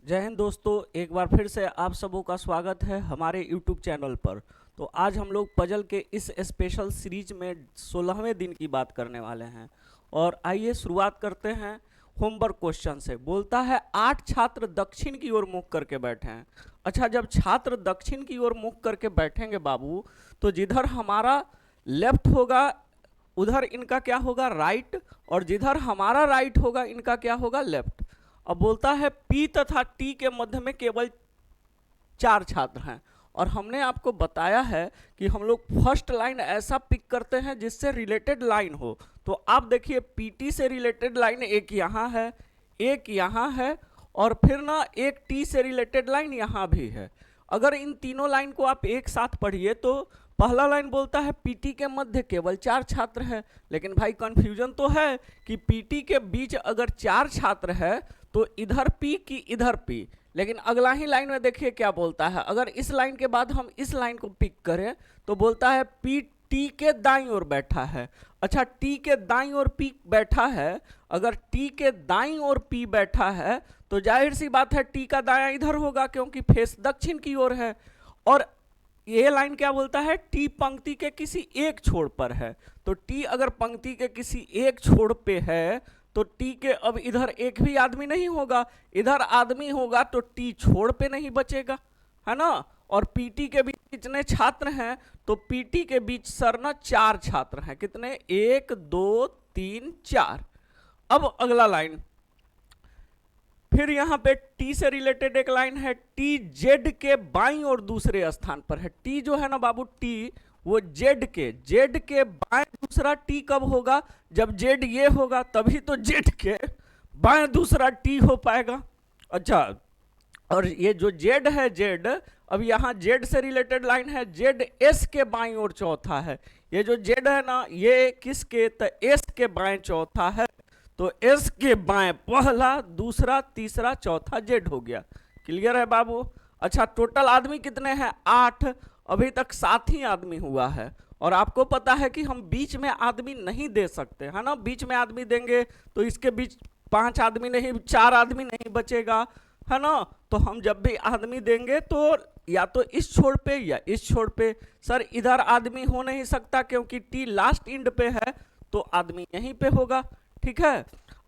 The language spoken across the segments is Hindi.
जय हिंद दोस्तों, एक बार फिर से आप सबों का स्वागत है हमारे YouTube चैनल पर। तो आज हम लोग पजल के इस स्पेशल सीरीज में 16वें दिन की बात करने वाले हैं। और आइए शुरुआत करते हैं होमवर्क क्वेश्चन से। बोलता है 8 छात्र दक्षिण की ओर मुख करके बैठे हैं। अच्छा, जब छात्र दक्षिण की ओर मुख करके बैठेंगे बाबू, तो जिधर हमारा लेफ्ट होगा उधर इनका क्या होगा, राइट, और जिधर हमारा राइट होगा इनका क्या होगा, लेफ्ट। अब बोलता है P तथा T के मध्य में केवल 4 छात्र हैं। और हमने आपको बताया है कि हम लोग फर्स्ट लाइन ऐसा पिक करते हैं जिससे रिलेटेड लाइन हो। तो आप देखिए PT से रिलेटेड लाइन एक यहाँ है, एक यहाँ है, और फिर ना एक T से रिलेटेड लाइन यहाँ भी है। अगर इन तीनों लाइन को आप एक साथ पढ़िए तो पहला लाइन बोलता है PT के मध्य केवल 4 छात्र हैं। लेकिन भाई कंफ्यूजन तो है कि PT के बीच अगर 4 छात्र है तो इधर P की इधर P। लेकिन अगला ही लाइन में देखिए क्या बोलता है। अगर इस लाइन के बाद हम इस लाइन को पिक करें तो बोलता है P T के दाईं ओर बैठा है। अच्छा, T के दाईं ओर P बैठा है। अगर T के दाईं ओर P बैठा है तो जाहिर सी बात है T का दायां इधर होगा क्योंकि फेस दक्षिण की ओर है। और ये लाइन क्या बोलता है, T पंक्ति के किसी एक छोर पर है। तो T अगर पंक्ति के किसी एक छोर पे है तो T के अब इधर एक भी आदमी नहीं होगा, इधर आदमी होगा तो T छोड़ पे नहीं बचेगा, है ना। और PT के बीच कितने छात्र हैं, तो PT के बीच सर ना 4 छात्र हैं। कितने, 1 2 3 4। अब अगला लाइन, फिर यहाँ पे T से रिलेटेड एक लाइन है। T Z के बाईं और दूसरे स्थान पर है। T जो है ना बाबू, T वो Z के बाएं दूसरा T कब होगा, जब Z ये होगा तभी तो Z के बाएं दूसरा T हो पाएगा। अच्छा, और ये जो Z है, Z अब यहाँ Z से रिलेटेड लाइन है। Z S के बाईं ओर चौथा है। ये जो Z है ना, ये किसके, तो S के बाएं चौथा है। तो S के बाएं पहला, दूसरा, तीसरा, चौथा Z हो गया। क्लियर है बाबू। अच्छा, टोटल आदमी कितने हैं, 8। अभी तक 7 ही आदमी हुआ है। और आपको पता है कि हम बीच में आदमी नहीं दे सकते, है ना। बीच में आदमी देंगे तो इसके बीच 5 आदमी नहीं, 4 आदमी नहीं बचेगा, है ना। तो हम जब भी आदमी देंगे तो या तो इस छोर पे या इस छोर पे। सर इधर आदमी हो नहीं सकता क्योंकि T लास्ट इंड पे है, तो आदमी यहीं पे होगा। ठीक है।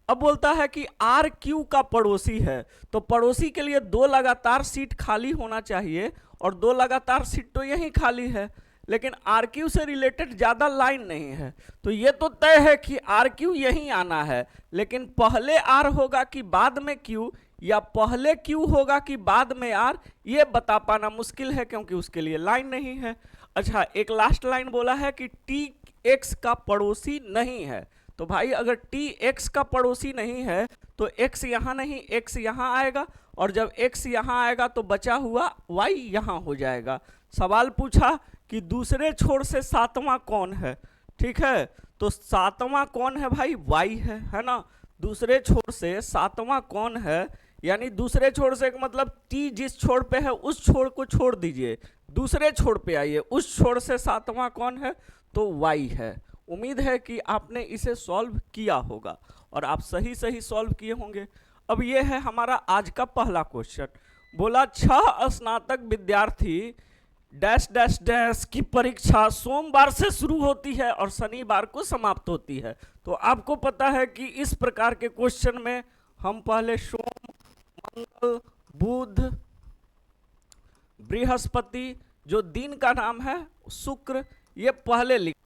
अब बोलता है कि RQ का पड़ोसी है, तो पड़ोसी के लिए 2 लगातार सीट खाली होना चाहिए, और 2 लगातार सीट तो यहीं खाली है। लेकिन RQ से रिलेटेड ज्यादा लाइन नहीं है, तो ये तो तय है कि RQ यहीं आना है। लेकिन पहले R होगा कि बाद में Q, या पहले Q होगा कि बाद में R, ये बता पाना मुश्किल है क्योंकि उसके लिए लाइन नहीं है। अच्छा, एक लास्ट लाइन बोला है कि T X का पड़ोसी नहीं है। तो भाई अगर T X का पड़ोसी नहीं है तो X यहाँ नहीं, X यहाँ आएगा, और जब X यहाँ आएगा तो बचा हुआ Y यहाँ हो जाएगा। सवाल पूछा कि दूसरे छोर से 7वां कौन है। ठीक है, तो 7वां कौन है भाई, Y है ना। दूसरे छोर से 7वां कौन है, यानी दूसरे छोर से मतलब T जिस छोर पे है उस छोर को छोड़ दीजिए, दूसरे छोर पे आइए। उस छोर से 7वां कौन है, तो Y है। उम्मीद है कि आपने इसे सॉल्व किया होगा और आप सही सही सॉल्व किए होंगे। अब ये है हमारा आज का पहला क्वेश्चन। बोला 6 स्नातक विद्यार्थी डैश डैश डैश की परीक्षा सोमवार से शुरू होती है और शनिवार को समाप्त होती है। तो आपको पता है कि इस प्रकार के क्वेश्चन में हम पहले सोम, मंगल, बुध, बृहस्पति, जो दिन का नाम है शुक्र, ये पहले लिख